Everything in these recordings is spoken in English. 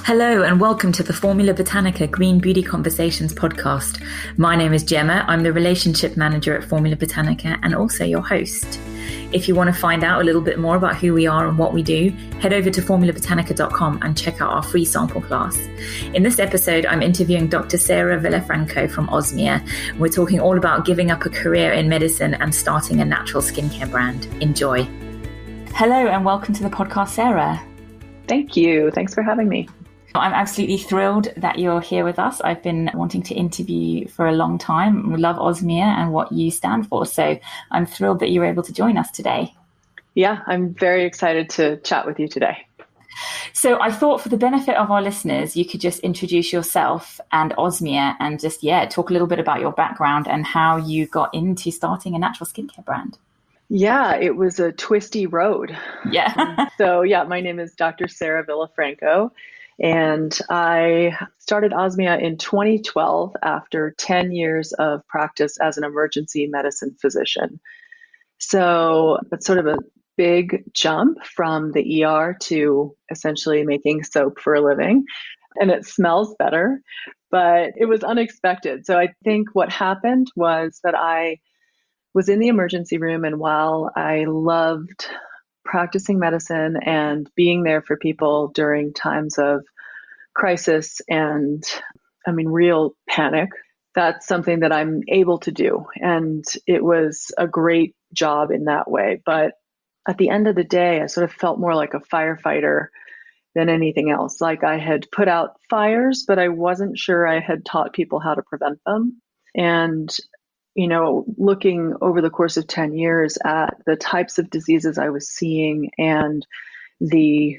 Hello and welcome to the Formula Botanica Green Beauty Conversations podcast. My name is Gemma. I'm the Relationship Manager at Formula Botanica and also your host. If you want to find out a little bit more about who we are and what we do, head over to formulabotanica.com and check out our free sample class. In this episode, I'm interviewing Dr. Sarah Villafranco from Osmia. We're talking all about giving up a career in medicine and starting a natural skincare brand. Enjoy. Hello and welcome to the podcast, Sarah. Thank you. Thanks for having me. I'm absolutely thrilled that you're here with us. I've been wanting to interview you for a long time. We love Osmia and what you stand for. So I'm thrilled that you're able to join us today. Yeah, I'm very excited to chat with you today. So I thought for the benefit of our listeners, you could just introduce yourself and Osmia and just, talk a little bit about your background and how you got into starting a natural skincare brand. Yeah, it was a twisty road. Yeah. My name is Dr. Sarah Villafranco. And I started Osmia in 2012 after 10 years of practice as an emergency medicine physician. So that's sort of a big jump from the ER to essentially making soap for a living. And it smells better, but it was unexpected. So I think what happened was that I was in the emergency room, and while I loved practicing medicine and being there for people during times of crisis and real panic, that's something that I'm able to do. And it was a great job in that way. But at the end of the day, I sort of felt more like a firefighter than anything else. Like I had put out fires, but I wasn't sure I had taught people how to prevent them. And looking over the course of 10 years at the types of diseases I was seeing and the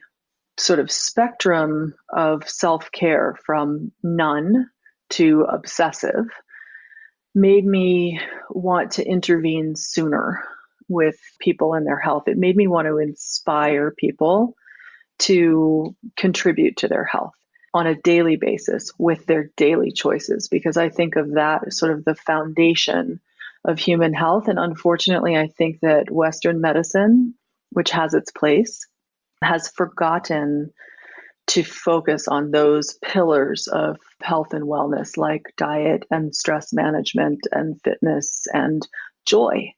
sort of spectrum of self-care from none to obsessive made me want to intervene sooner with people and their health. It made me want to inspire people to contribute to their health on a daily basis with their daily choices, because I think of that as sort of the foundation of human health. And unfortunately, I think that Western medicine, which has its place, has forgotten to focus on those pillars of health and wellness like diet and stress management and fitness and joy.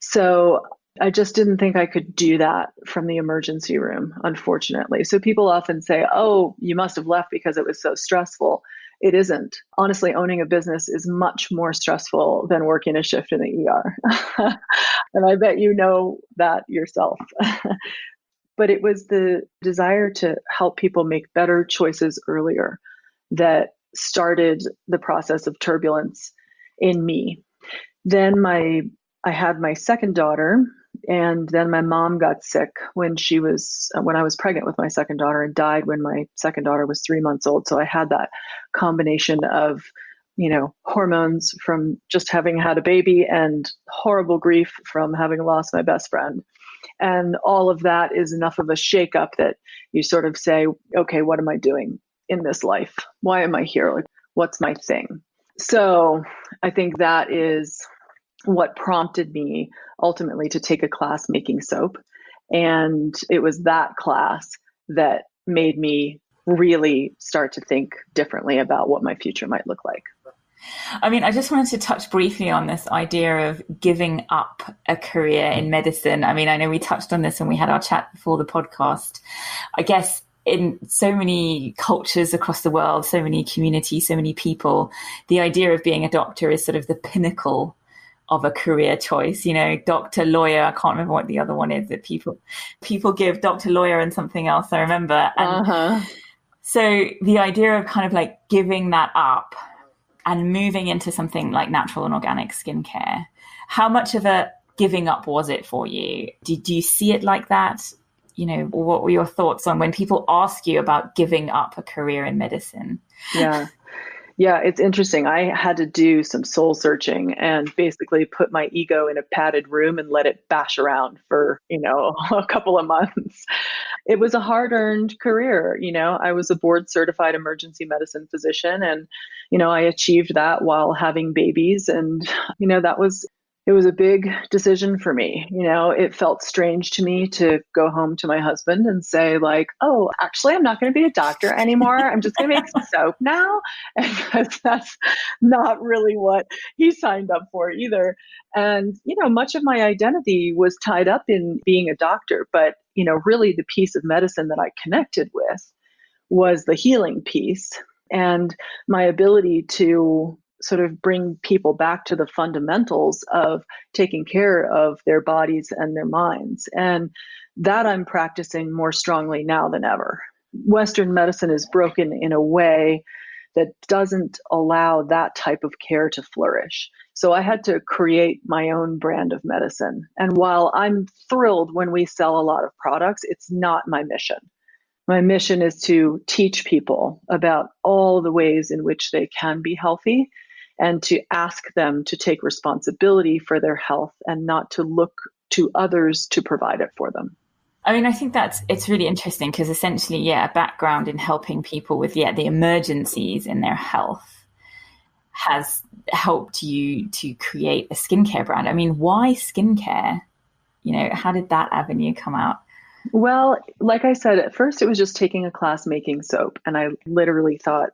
So I just didn't think I could do that from the emergency room, unfortunately. So people often say, oh, you must have left because it was so stressful. It isn't. Honestly, owning a business is much more stressful than working a shift in the ER. And I bet you know that yourself. But it was the desire to help people make better choices earlier that started the process of turbulence in me. Then I had my second daughter, and then my mom got sick when I was pregnant with my second daughter, and died when my second daughter was 3 months old. So I had that combination of, hormones from just having had a baby and horrible grief from having lost my best friend. And all of that is enough of a shakeup that you sort of say, okay, what am I doing in this life? Why am I here? Like, what's my thing? So I think that is what prompted me ultimately to take a class making soap. And it was that class that made me really start to think differently about what my future might look like. I just wanted to touch briefly on this idea of giving up a career in medicine. I know we touched on this when we had our chat before the podcast. I guess in so many cultures across the world, so many communities, so many people, the idea of being a doctor is sort of the pinnacle of a career choice. Doctor, lawyer, I can't remember what the other one is that people give, doctor, lawyer, and something else, I remember. And so the idea of kind of like giving that up and moving into something like natural and organic skincare, how much of a giving up was it for you? Did you see it like that? What were your thoughts on when people ask you about giving up a career in medicine? Yeah, it's interesting. I had to do some soul searching and basically put my ego in a padded room and let it bash around for, a couple of months. It was a hard-earned career. I was a board certified emergency medicine physician, and, I achieved that while having babies. And, that was It was a big decision for me. It felt strange to me to go home to my husband and say, like, oh, actually, I'm not going to be a doctor anymore. I'm just going to make soap now. And that's not really what he signed up for either. And, much of my identity was tied up in being a doctor. But, really the piece of medicine that I connected with was the healing piece and my ability to sort of bring people back to the fundamentals of taking care of their bodies and their minds. And that I'm practicing more strongly now than ever. Western medicine is broken in a way that doesn't allow that type of care to flourish. So I had to create my own brand of medicine. And while I'm thrilled when we sell a lot of products, it's not my mission. My mission is to teach people about all the ways in which they can be healthy and to ask them to take responsibility for their health and not to look to others to provide it for them. I mean, I think it's really interesting because essentially, a background in helping people with, the emergencies in their health has helped you to create a skincare brand. I mean, why skincare? How did that avenue come out? Well, like I said, at first it was just taking a class making soap. And I literally thought,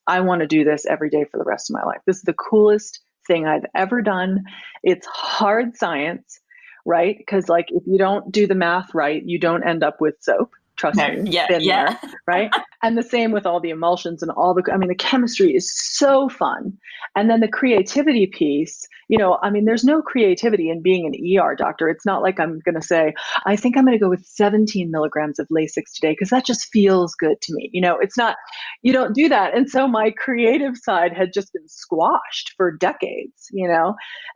I want to do this every day for the rest of my life. This is the coolest thing I've ever done. It's hard science, right? Because if you don't do the math right, you don't end up with soap. Trust me. There, right? And the same with all the emulsions and the chemistry is so fun. And then the creativity piece, there's no creativity in being an ER doctor. It's not like I'm going to say, I think I'm going to go with 17 milligrams of Lasix today because that just feels good to me. It's not, you don't do that. And so my creative side had just been squashed for decades,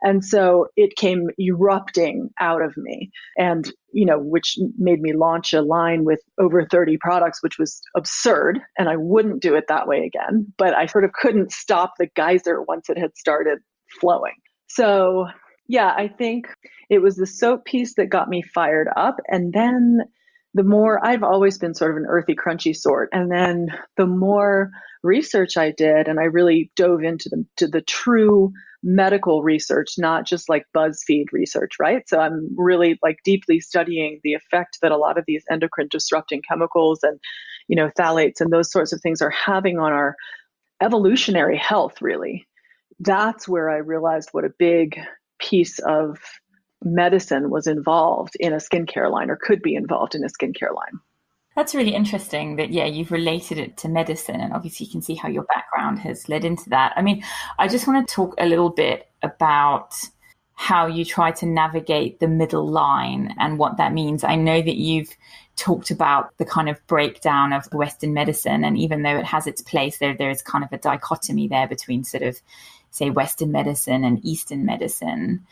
and so it came erupting out of me. And which made me launch a line with over 30 products, which was absurd. And I wouldn't do it that way again. But I sort of couldn't stop the geyser once it had started flowing. So, I think it was the soap piece that got me fired up. And then I've always been sort of an earthy, crunchy sort. And then the more research I did, and I really dove into the true medical research, not just like BuzzFeed research, right? So I'm really deeply studying the effect that a lot of these endocrine disrupting chemicals and, phthalates and those sorts of things are having on our evolutionary health, really. That's where I realized what a big piece of medicine was involved in a skincare line or could be involved in a skincare line. That's really interesting that, you've related it to medicine, and obviously you can see how your background has led into that. I mean, I just want to talk a little bit about how you try to navigate the middle line and what that means. I know that you've talked about the kind of breakdown of Western medicine, and even though it has its place, there is kind of a dichotomy there between sort of, say, Western medicine and Eastern medicine.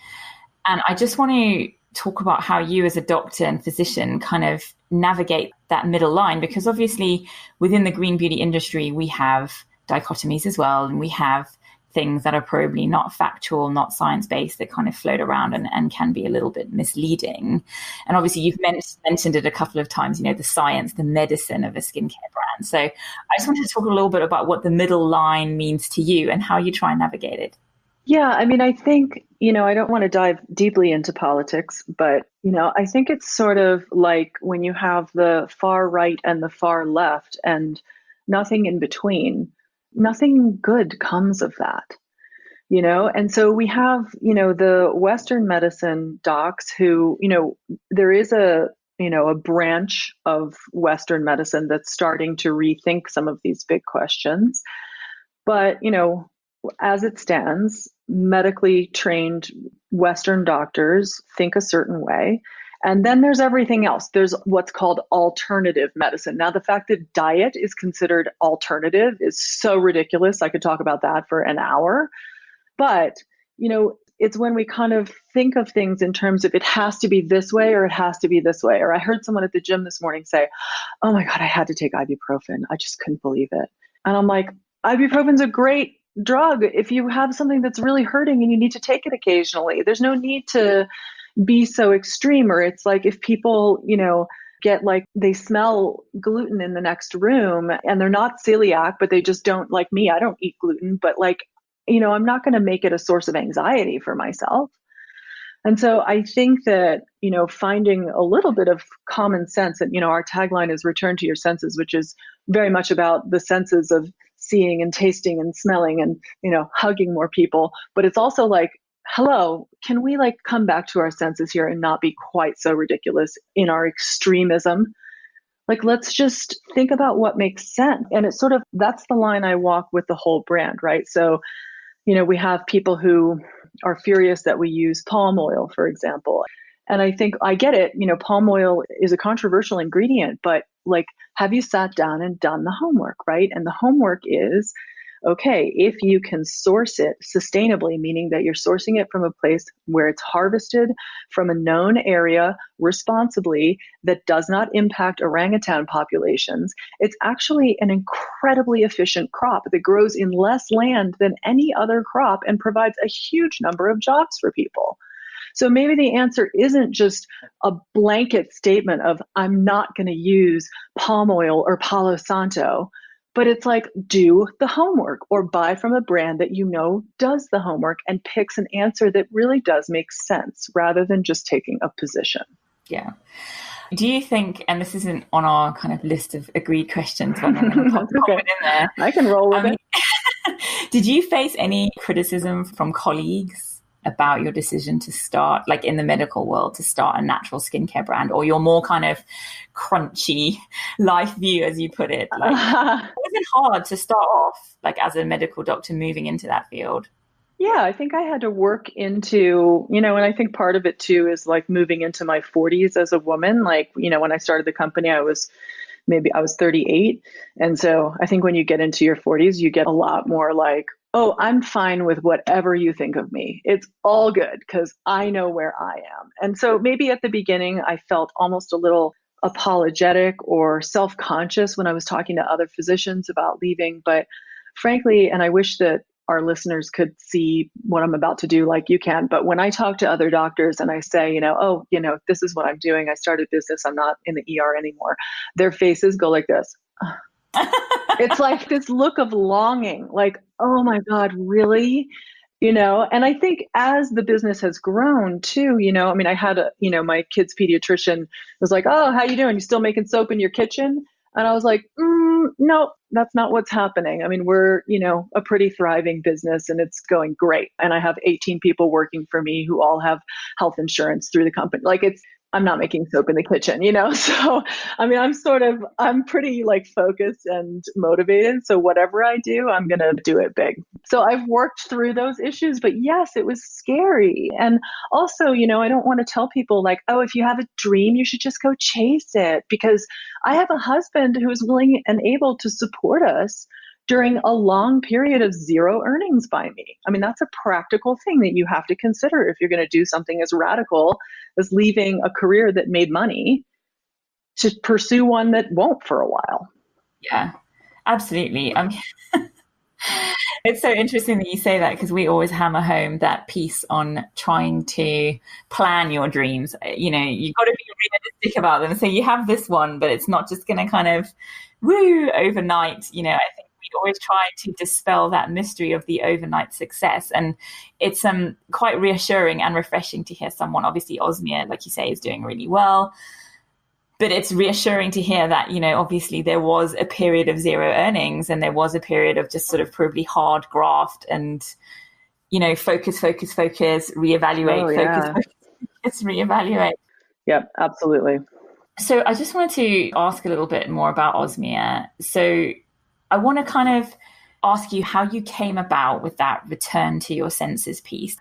And I just want to talk about how you as a doctor and physician kind of navigate that middle line, because obviously within the green beauty industry, we have dichotomies as well. And we have things that are probably not factual, not science-based, that kind of float around and can be a little bit misleading. And obviously you've mentioned it a couple of times, the science, the medicine of a skincare brand. So I just wanted to talk a little bit about what the middle line means to you and how you try and navigate it. Yeah, I think, I don't want to dive deeply into politics, but, I think it's sort of like when you have the far right and the far left and nothing in between, nothing good comes of that, and so we have, the Western medicine docs who, there is a branch of Western medicine that's starting to rethink some of these big questions. But, as it stands, medically trained Western doctors think a certain way. And then there's everything else. There's what's called alternative medicine. Now, the fact that diet is considered alternative is so ridiculous. I could talk about that for an hour. But, it's when we kind of think of things in terms of it has to be this way or it has to be this way. Or I heard someone at the gym this morning say, oh my God, I had to take ibuprofen. I just couldn't believe it. And I'm like, ibuprofen's a great drug if you have something that's really hurting and you need to take it occasionally. There's no need to be so extreme. Or it's like if people, get they smell gluten in the next room and they're not celiac, but they just don't, like me, I don't eat gluten, but I'm not going to make it a source of anxiety for myself. And so I think that, finding a little bit of common sense, and, our tagline is return to your senses, which is very much about the senses of seeing and tasting and smelling and, hugging more people. But it's also like, hello, can we like come back to our senses here and not be quite so ridiculous in our extremism? Like, let's just think about what makes sense. And it's sort of, that's the line I walk with the whole brand, right? So, we have people who are furious that we use palm oil, for example. And I think I get it. Palm oil is a controversial ingredient, but like, have you sat down and done the homework, right? And the homework is, okay, if you can source it sustainably, meaning that you're sourcing it from a place where it's harvested from a known area responsibly that does not impact orangutan populations, it's actually an incredibly efficient crop that grows in less land than any other crop and provides a huge number of jobs for people. So maybe the answer isn't just a blanket statement of, I'm not going to use palm oil or Palo Santo, but it's like, do the homework or buy from a brand that does the homework and picks an answer that really does make sense rather than just taking a position. Yeah. Do you think, and this isn't on our kind of list of agreed questions, but I'm going to pop it in there. I can roll with it. Did you face any criticism from colleagues about your decision to start, like in the medical world, to start a natural skincare brand, or your more kind of crunchy life view, as you put it? Like, was it hard to start off, like as a medical doctor moving into that field? Yeah, I think I had to work into, and I think part of it too is like moving into my 40s as a woman. Like, when I started the company, I was 38. And so I think when you get into your 40s, you get a lot more like, oh, I'm fine with whatever you think of me. It's all good because I know where I am. And so maybe at the beginning, I felt almost a little apologetic or self-conscious when I was talking to other physicians about leaving. But frankly, and I wish that our listeners could see what I'm about to do like you can. But when I talk to other doctors and I say, this is what I'm doing. I started business. I'm not in the ER anymore. Their faces go like this. It's like this look of longing, like, oh my God, really? And I think as the business has grown too, I had my kid's pediatrician was like, oh, how you doing? You still making soap in your kitchen? And I was like, no, that's not what's happening. I mean, we're, a pretty thriving business and it's going great. And I have 18 people working for me who all have health insurance through the company. Like I'm not making soap in the kitchen, So, I mean, I'm pretty like focused and motivated. So whatever I do, I'm going to do it big. So I've worked through those issues, but yes, it was scary. And also, I don't want to tell people like, oh, if you have a dream, you should just go chase it, because I have a husband who is willing and able to support us during a long period of zero earnings by me. I mean, that's a practical thing that you have to consider if you're going to do something as radical as leaving a career that made money to pursue one that won't for a while. Yeah, absolutely. It's so interesting that you say that, because we always hammer home that piece on trying to plan your dreams. You've got to be realistic about them. So you have this one, but it's not just going to kind of woo overnight. I think we always try to dispel that mystery of the overnight success. And it's quite reassuring and refreshing to hear someone, obviously Osmia, like you say, is doing really well. But it's reassuring to hear that, obviously there was a period of zero earnings and there was a period of just sort of probably hard graft and, focus, reevaluate, focus, reevaluate. Yep, absolutely. So I just wanted to ask a little bit more about Osmia. So I want to kind of ask you how you came about with that return to your senses piece,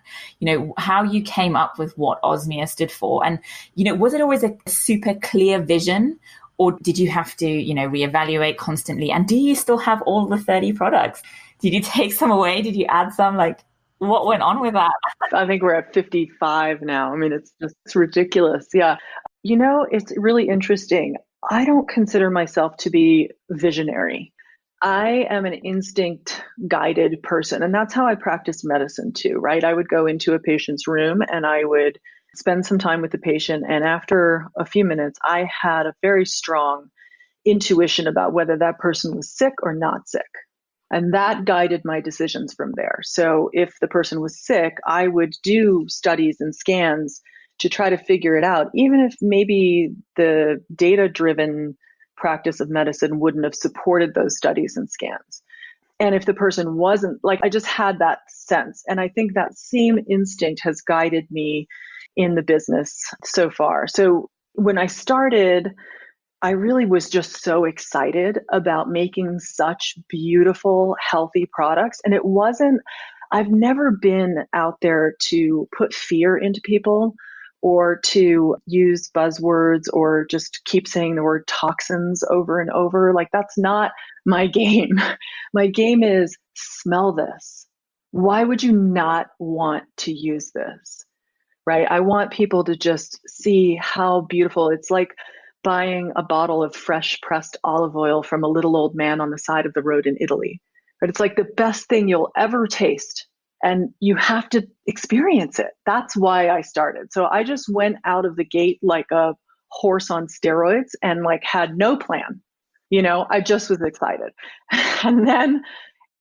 how you came up with what Osmia stood for. And, was it always a super clear vision, or did you have to, reevaluate constantly? And do you still have all the 30 products? Did you take some away? Did you add some? Like, what went on with that? I think we're at 55 now. I mean, it's ridiculous. Yeah. It's really interesting. I don't consider myself to be visionary. I am an instinct guided person, and that's how I practice medicine too, right? I would go into a patient's room and I would spend some time with the patient. And after a few minutes, I had a very strong intuition about whether that person was sick or not sick. And that guided my decisions from there. So if the person was sick, I would do studies and scans to try to figure it out, even if maybe the data-driven practice of medicine wouldn't have supported those studies and scans. And if the person wasn't, like, I just had that sense. And I think that same instinct has guided me in the business so far. So when I started, I really was just so excited about making such beautiful, healthy products. And it wasn't, I've never been out there to put fear into people or to use buzzwords or just keep saying the word toxins over and over. Like, that's not my game. My game is smell this. Why would you not want to use this? Right? I want people to just see how beautiful. It's like buying a bottle of fresh pressed olive oil from a little old man on the side of the road in Italy. But it's like the best thing you'll ever taste. And you have to experience it. That's why I started. So I just went out of the gate like a horse on steroids and like had no plan. I just was excited. And then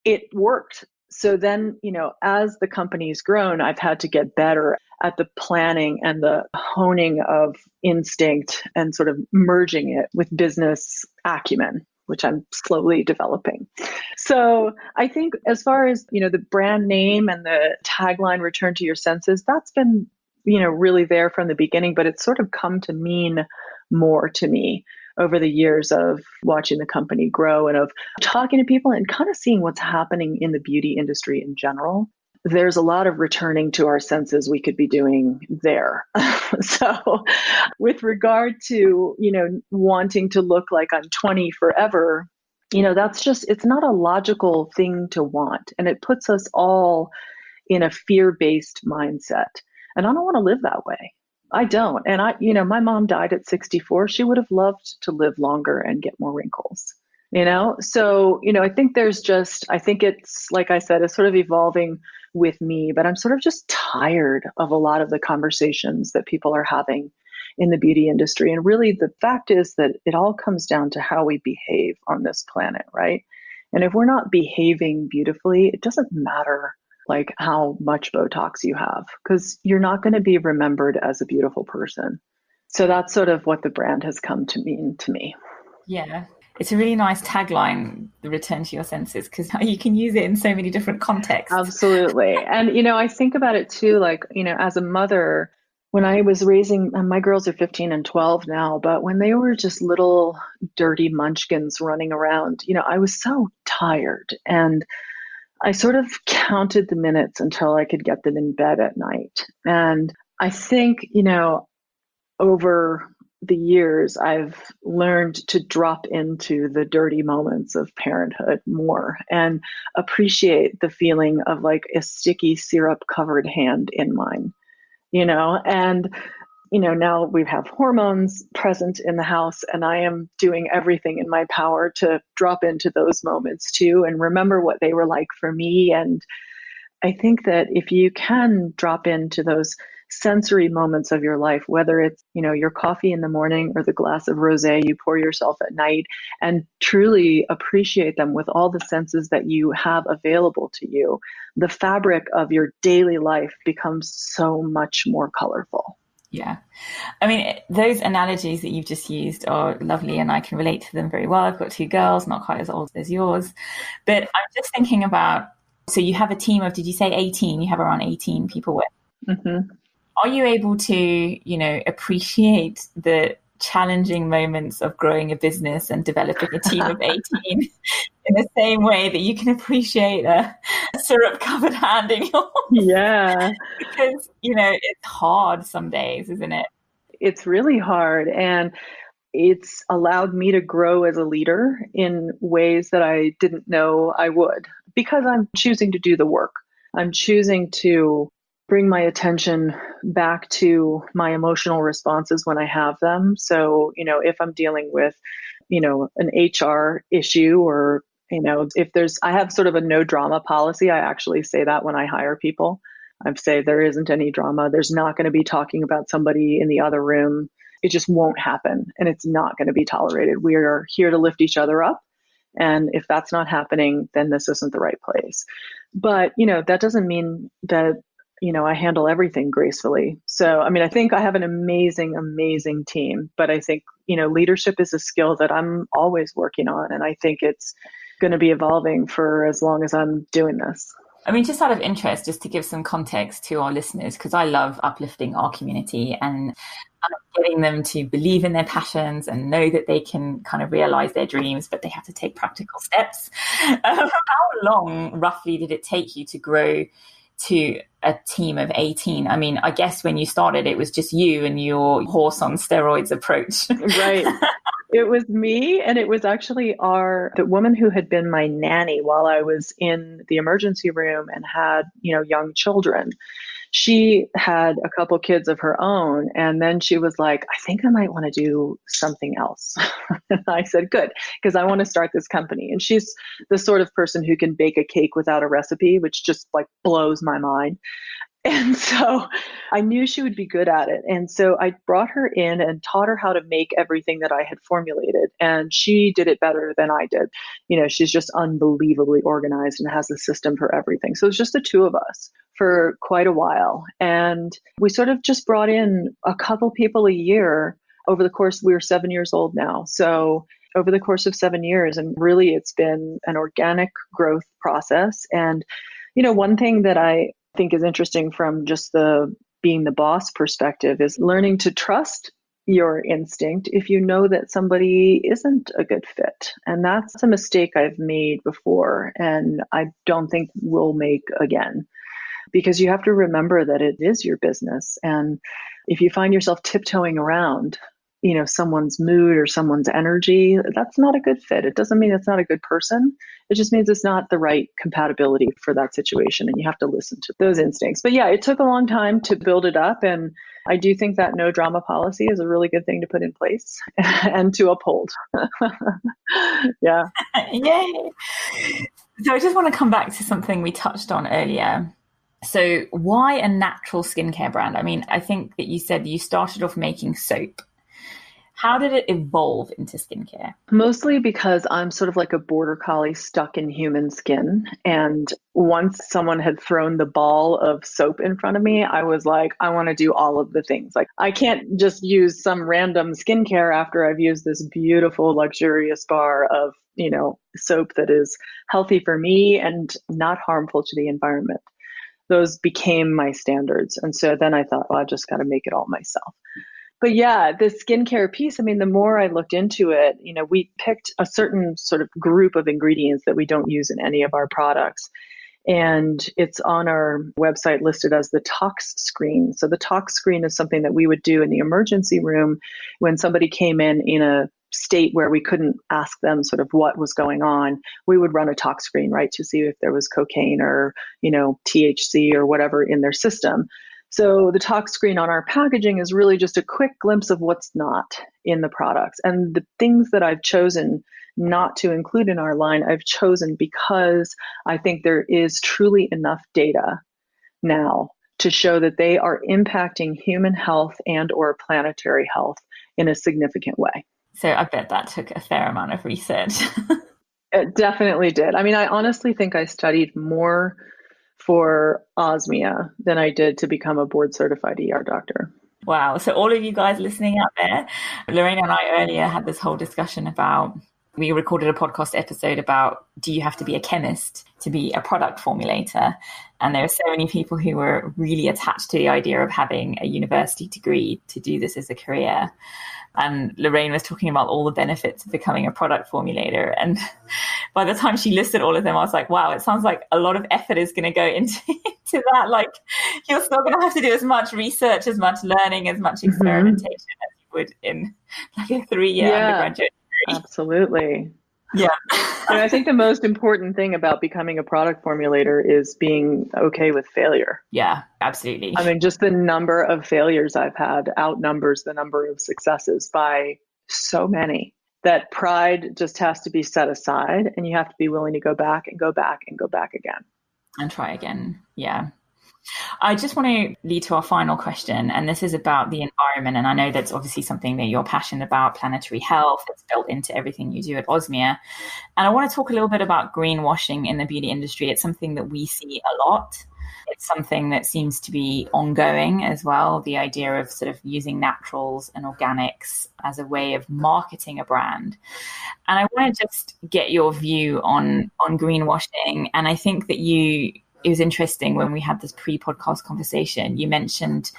it worked. So then, as the company's grown, I've had to get better at the planning and the honing of instinct and sort of merging it with business acumen, which I'm slowly developing. So I think as far as, the brand name and the tagline, return to your senses, that's been, really there from the beginning, but it's sort of come to mean more to me over the years of watching the company grow and of talking to people and kind of seeing what's happening in the beauty industry in general. There's a lot of returning to our senses we could be doing there. So with regard to, wanting to look like I'm 20 forever, it's not a logical thing to want. And it puts us all in a fear-based mindset. And I don't want to live that way. I don't. And my mom died at 64. She would have loved to live longer and get more wrinkles, So, I think it's, like I said, it's sort of evolving with me, but I'm sort of just tired of a lot of the conversations that people are having in the beauty industry. And really the fact is that it all comes down to how we behave on this planet, right? And if we're not behaving beautifully, it doesn't matter like how much Botox you have, because you're not going to be remembered as a beautiful person. So that's sort of what the brand has come to mean to me. Yeah. It's a really nice tagline, the return to your senses, because you can use it in so many different contexts. Absolutely. And, I think about it too, like, as a mother, when I was raising, my girls are 15 and 12 now, but when they were just little dirty munchkins running around, I was so tired. And I sort of counted the minutes until I could get them in bed at night. And I think, over the years, I've learned to drop into the dirty moments of parenthood more and appreciate the feeling of like a sticky syrup covered hand in mine, and now we have hormones present in the house, and I am doing everything in my power to drop into those moments too and remember what they were like for me. And I think that if you can drop into those sensory moments of your life, whether it's, your coffee in the morning or the glass of rosé you pour yourself at night, and truly appreciate them with all the senses that you have available to you, the fabric of your daily life becomes so much more colorful. Yeah. I mean, those analogies that you've just used are lovely and I can relate to them very well. I've got two girls, not quite as old as yours. But I'm just thinking about, so you have a team of, did you say 18? You have around 18 people with. Mm-hmm. Are you able to, appreciate the challenging moments of growing a business and developing a team of 18 in the same way that you can appreciate a syrup-covered hand in yours? Yeah. Because, it's hard some days, isn't it? It's really hard. And it's allowed me to grow as a leader in ways that I didn't know I would, because I'm choosing to do the work. I'm choosing to bring my attention back to my emotional responses when I have them. So, if I'm dealing with, an HR issue or, I have sort of a no drama policy. I actually say that when I hire people. I say there isn't any drama. There's not going to be talking about somebody in the other room. It just won't happen, and it's not going to be tolerated. We are here to lift each other up And if that's not happening, then this isn't the right place. But, that doesn't mean that, I handle everything gracefully. So, I think I have an amazing, amazing team, but I think, leadership is a skill that I'm always working on. And I think it's going to be evolving for as long as I'm doing this. Just out of interest, just to give some context to our listeners, because I love uplifting our community and getting them to believe in their passions and know that they can kind of realize their dreams, but they have to take practical steps. How long roughly did it take you to grow to a team of 18? I guess when you started, it was just you and your horse on steroids approach. Right. It was me, and it was actually the woman who had been my nanny while I was in the emergency room and had, young children. She had a couple kids of her own, and then she was like, I think I might want to do something else. And I said, good, because I want to start this company. And she's the sort of person who can bake a cake without a recipe, which just like blows my mind. And so I knew she would be good at it. And so I brought her in and taught her how to make everything that I had formulated. And she did it better than I did. She's just unbelievably organized and has a system for everything. So it was just the two of us for quite a while. And we sort of just brought in a couple people a year over the course. We were 7 years old now. So over the course of 7 years, and really it's been an organic growth process. And, one thing that I think is interesting from just the being the boss perspective is learning to trust your instinct if you know that somebody isn't a good fit. And that's a mistake I've made before, and I don't think we'll make again, because you have to remember that it is your business. And if you find yourself tiptoeing around, someone's mood or someone's energy, that's not a good fit. It doesn't mean it's not a good person. It just means it's not the right compatibility for that situation. And you have to listen to those instincts. But yeah, it took a long time to build it up. And I do think that no drama policy is a really good thing to put in place and to uphold. Yeah. Yay. So I just want to come back to something we touched on earlier. So why a natural skincare brand? I think that you said you started off making soap. How did it evolve into skincare? Mostly because I'm sort of like a border collie stuck in human skin. And once someone had thrown the ball of soap in front of me, I was like, I want to do all of the things. Like, I can't just use some random skincare after I've used this beautiful, luxurious bar of, soap that is healthy for me and not harmful to the environment. Those became my standards. And so then I thought, well, I just got to make it all myself. But yeah, the skincare piece, the more I looked into it, we picked a certain sort of group of ingredients that we don't use in any of our products. And it's on our website listed as the tox screen. So the tox screen is something that we would do in the emergency room when somebody came in a state where we couldn't ask them sort of what was going on. We would run a tox screen, right, to see if there was cocaine or, THC or whatever in their system. So the tox screen on our packaging is really just a quick glimpse of what's not in the products. And the things that I've chosen not to include in our line, I've chosen because I think there is truly enough data now to show that they are impacting human health and or planetary health in a significant way. So I bet that took a fair amount of research. It definitely did. I honestly think I studied more for Osmia than I did to become a board certified ER doctor. Wow. So all of you guys listening out there, Lorraine and I earlier had this whole discussion about, we recorded a podcast episode about, do you have to be a chemist to be a product formulator? And there are so many people who were really attached to the idea of having a university degree to do this as a career. And Lorraine was talking about all the benefits of becoming a product formulator. And by the time she listed all of them, I was like, wow, it sounds like a lot of effort is going to go into that. Like, you're still going to have to do as much research, as much learning, as much experimentation as you would in like a 3-year undergraduate degree. Absolutely. Yeah. And I think the most important thing about becoming a product formulator is being okay with failure. Yeah, absolutely. Just the number of failures I've had outnumbers the number of successes by so many. That pride just has to be set aside, and you have to be willing to go back and go back and go back again. And try again. Yeah. I just want to lead to our final question, and this is about the environment. And I know that's obviously something that you're passionate about, planetary health. It's built into everything you do at Osmia. And I want to talk a little bit about greenwashing in the beauty industry. It's something that we see a lot. It's something that seems to be ongoing as well. The idea of sort of using naturals and organics as a way of marketing a brand. And I want to just get your view on greenwashing. And I think that it was interesting when we had this pre-podcast conversation, you mentioned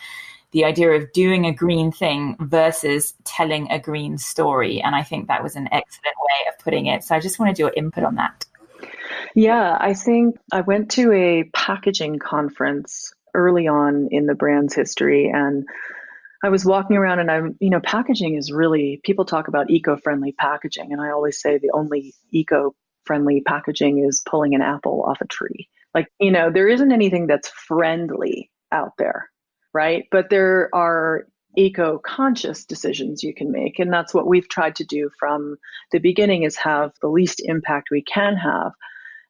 the idea of doing a green thing versus telling a green story. And I think that was an excellent way of putting it. So I just wanted your input on that. Yeah, I think I went to a packaging conference early on in the brand's history, and I was walking around and packaging is really, people talk about eco-friendly packaging. And I always say the only eco-friendly packaging is pulling an apple off a tree. Like, there isn't anything that's friendly out there, right? But there are eco-conscious decisions you can make. And that's what we've tried to do from the beginning, is have the least impact we can have.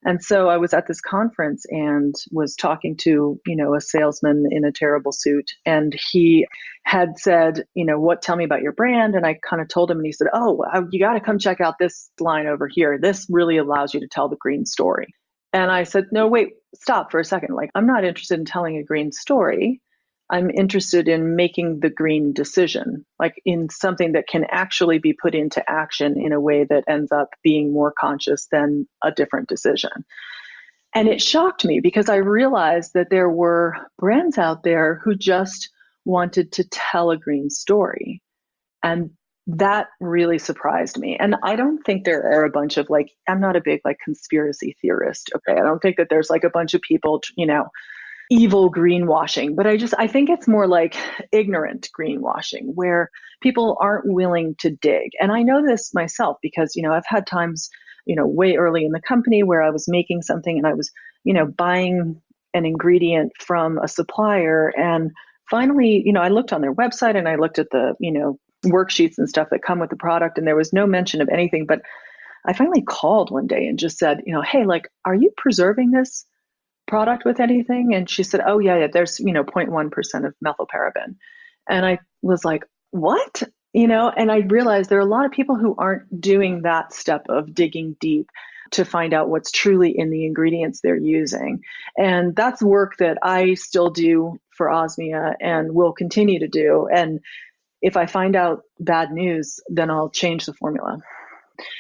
And so I was at this conference and was talking to, a salesman in a terrible suit. And he had said, tell me about your brand. And I kind of told him, and he said, you got to come check out this line over here. This really allows you to tell the green story. And I said, no, wait, stop for a second. Like, I'm not interested in telling a green story. I'm interested in making the green decision, like in something that can actually be put into action in a way that ends up being more conscious than a different decision. And it shocked me because I realized that there were brands out there who just wanted to tell a green story. And that really surprised me. And I don't think there are a bunch of I'm not a big conspiracy theorist. Okay. I don't think that there's a bunch of people, evil greenwashing, but I think it's more like ignorant greenwashing, where people aren't willing to dig. And I know this myself because, I've had times, way early in the company where I was making something and I was, buying an ingredient from a supplier. And finally, I looked on their website and I looked at the, worksheets and stuff that come with the product, and there was no mention of anything. But I finally called one day and just said, hey, are you preserving this product with anything? And she said, oh yeah, there's 0.1% of methylparaben. And I was like, what? And I realized there are a lot of people who aren't doing that step of digging deep to find out what's truly in the ingredients they're using. And that's work that I still do for Osmia and will continue to do. And if I find out bad news, then I'll change the formula.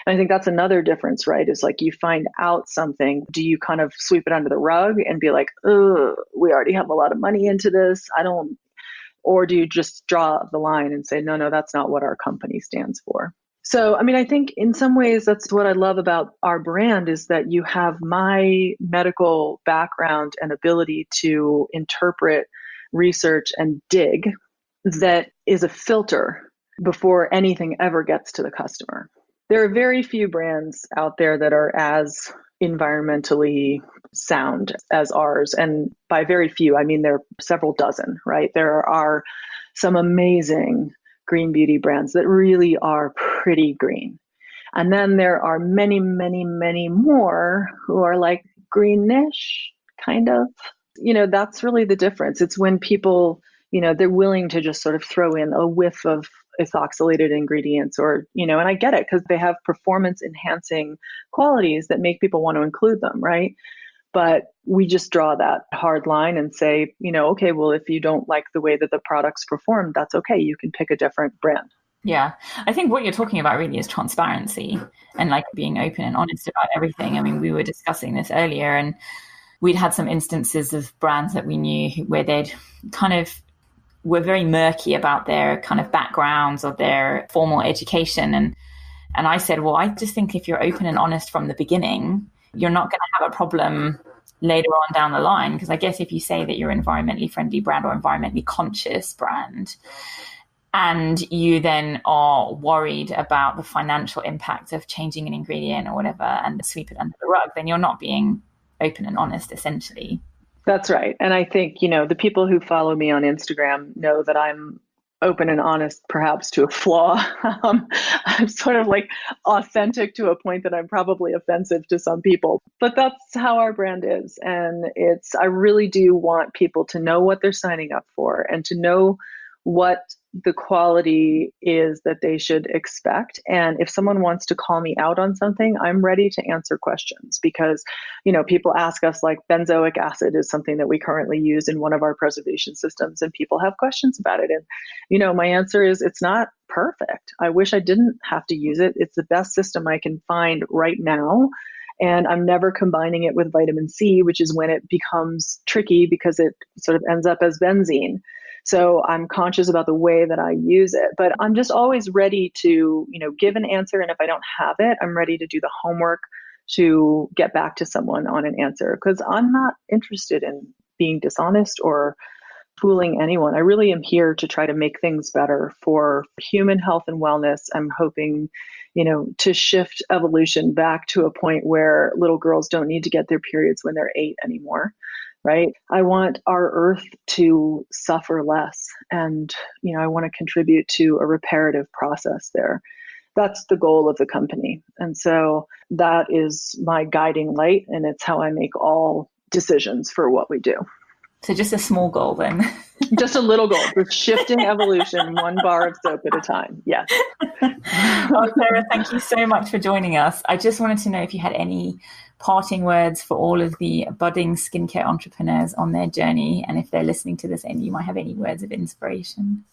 And I think that's another difference, right? Is you find out something, do you kind of sweep it under the rug and be like, oh, we already have a lot of money into this, or do you just draw the line and say, no, that's not what our company stands for? So, I think in some ways that's what I love about our brand, is that you have my medical background and ability to interpret, research, and dig that is a filter before anything ever gets to the customer. There are very few brands out there that are as environmentally sound as ours. And by very few, I mean there are several dozen, right? There are some amazing green beauty brands that really are pretty green. And then there are many, many, many more who are greenish, kind of. That's really the difference. It's when people, they're willing to just sort of throw in a whiff of ethoxylated ingredients, or, and I get it because they have performance enhancing qualities that make people want to include them, right? But we just draw that hard line and say, okay, well, if you don't like the way that the products perform, that's okay. You can pick a different brand. Yeah. I think what you're talking about really is transparency and being open and honest about everything. We were discussing this earlier, and we'd had some instances of brands that we knew where they'd kind of were very murky about their kind of backgrounds or their formal education. And I said, well, I just think if you're open and honest from the beginning, you're not going to have a problem later on down the line. Because I guess if you say that you're an environmentally friendly brand or environmentally conscious brand, and you then are worried about the financial impact of changing an ingredient or whatever and sweep it under the rug, then you're not being open and honest, essentially. That's right. And I think, the people who follow me on Instagram know that I'm open and honest, perhaps to a flaw. I'm sort of authentic to a point that I'm probably offensive to some people, but that's how our brand is. And I really do want people to know what they're signing up for and to know what the quality is that they should expect. And if someone wants to call me out on something, I'm ready to answer questions because, people ask us, like, benzoic acid is something that we currently use in one of our preservation systems, and people have questions about it. And, my answer is it's not perfect. I wish I didn't have to use it. It's the best system I can find right now. And I'm never combining it with vitamin C, which is when it becomes tricky because it sort of ends up as benzene. So I'm conscious about the way that I use it, but I'm just always ready to, give an answer. And if I don't have it, I'm ready to do the homework to get back to someone on an answer, because I'm not interested in being dishonest or fooling anyone. I really am here to try to make things better for human health and wellness. I'm hoping, to shift evolution back to a point where little girls don't need to get their periods when they're 8 anymore. Right? I want our earth to suffer less. And, I want to contribute to a reparative process there. That's the goal of the company. And so that is my guiding light. And it's how I make all decisions for what we do. So just a small goal then. Just a little goal. We're shifting evolution one bar of soap at a time. Yes. Oh, Sarah, thank you so much for joining us. I just wanted to know if you had any parting words for all of the budding skincare entrepreneurs on their journey, and if they're listening to this and you might have any words of inspiration.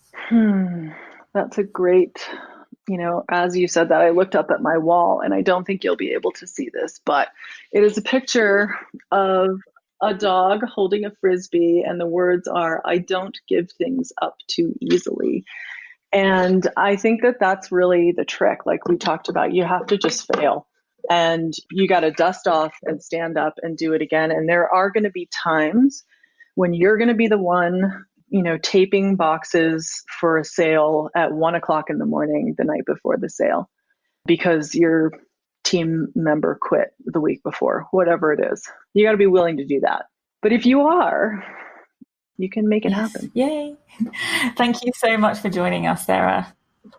That's a great, as you said that, I looked up at my wall, and I don't think you'll be able to see this, but it is a picture of a dog holding a frisbee, and the words are, "I don't give things up too easily." And I think that that's really the trick. Like we talked about, you have to just fail. And you got to dust off and stand up and do it again. And there are going to be times when you're going to be the one, taping boxes for a sale at 1:00 in the morning the night before the sale because your team member quit the week before, whatever it is. You got to be willing to do that. But if you are, you can make it happen. Yay. Thank you so much for joining us, Sarah.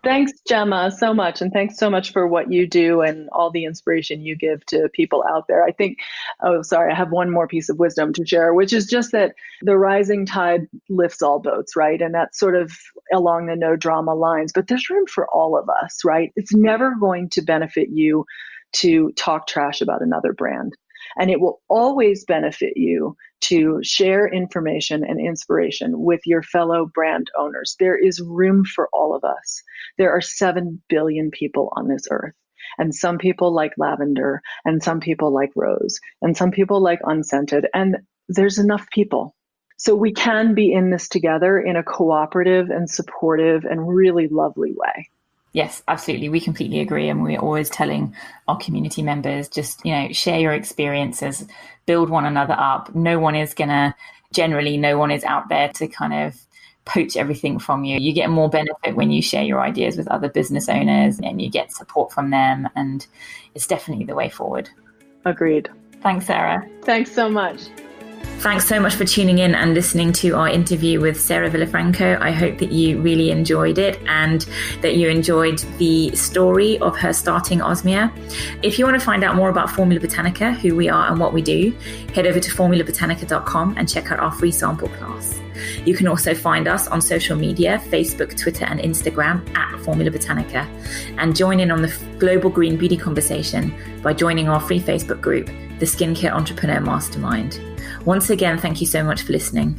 Thanks, Gemma, so much. And thanks so much for what you do and all the inspiration you give to people out there. I think, I have one more piece of wisdom to share, which is just that the rising tide lifts all boats, right? And that's sort of along the no drama lines, but there's room for all of us, right? It's never going to benefit you to talk trash about another brand. And it will always benefit you to share information and inspiration with your fellow brand owners. There is room for all of us. There are 7 billion people on this earth. And some people like lavender, and some people like rose, and some people like unscented. And there's enough people. So we can be in this together in a cooperative and supportive and really lovely way. Yes, absolutely. We completely agree. And we're always telling our community members, just, share your experiences, build one another up. No one is out there to kind of poach everything from you. You get more benefit when you share your ideas with other business owners and you get support from them. And it's definitely the way forward. Agreed. Thanks, Sarah. Thanks so much. Thanks so much for tuning in and listening to our interview with Sarah Villafranco. I hope that you really enjoyed it and that you enjoyed the story of her starting Osmia. If you want to find out more about Formula Botanica, who we are and what we do, head over to formulabotanica.com and check out our free sample class. You can also find us on social media, Facebook, Twitter, and Instagram at Formula Botanica, and join in on the global green beauty conversation by joining our free Facebook group, the Skincare Entrepreneur Mastermind. Once again, thank you so much for listening.